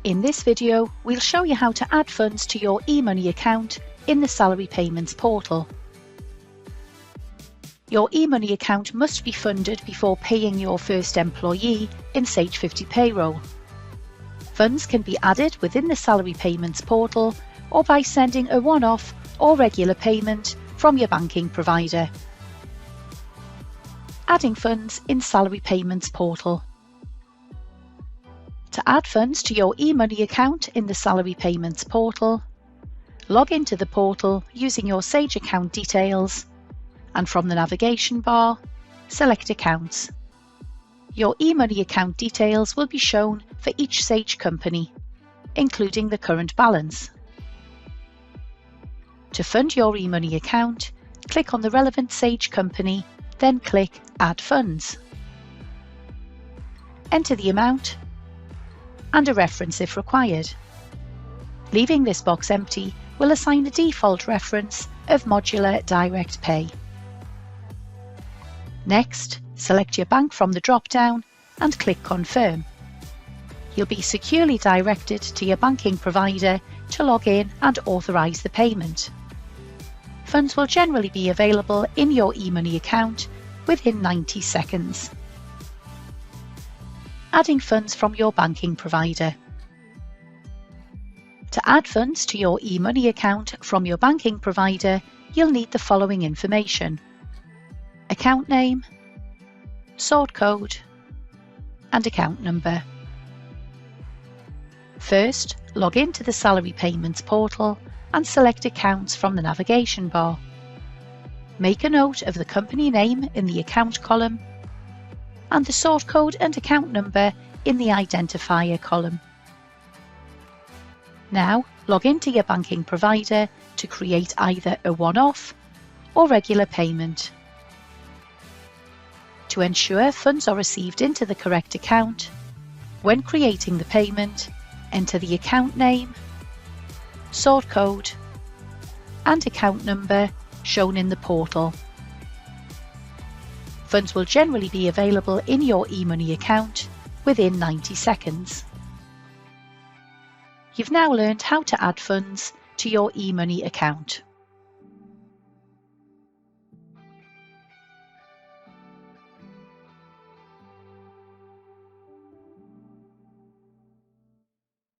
In this video, we'll show you how to add funds to your eMoney account in the Salary Payments portal. Your eMoney account must be funded before paying your first employee in Sage 50 Payroll. Funds can be added within the Salary Payments portal or by sending a one-off or regular payment from your banking provider. Adding funds in Salary Payments portal. To add funds to your eMoney account in the Salary Payments portal, log into the portal using your Sage account details and from the navigation bar, select Accounts. Your eMoney account details will be shown for each Sage company, including the current balance. To fund your eMoney account, click on the relevant Sage company, then click Add Funds. Enter the amount and a reference if required. Leaving this box empty will assign a default reference of Modular Direct Pay. Next, select your bank from the drop-down and click Confirm. You'll be securely directed to your banking provider to log in and authorise the payment. Funds will generally be available in your eMoney account within 90 seconds. Adding funds from your banking provider. To add funds to your eMoney account from your banking provider, you'll need the following information: account name, sort code, and account number. First, log into the Salary Payments portal and select Accounts from the navigation bar. Make a note of the company name in the account column and the sort code and account number in the identifier column. Now, log into your banking provider to create either a one-off or regular payment. To ensure funds are received into the correct account, when creating the payment, enter the account name, sort code, and account number shown in the portal. Funds will generally be available in your eMoney account within 90 seconds. You've now learned how to add funds to your eMoney account.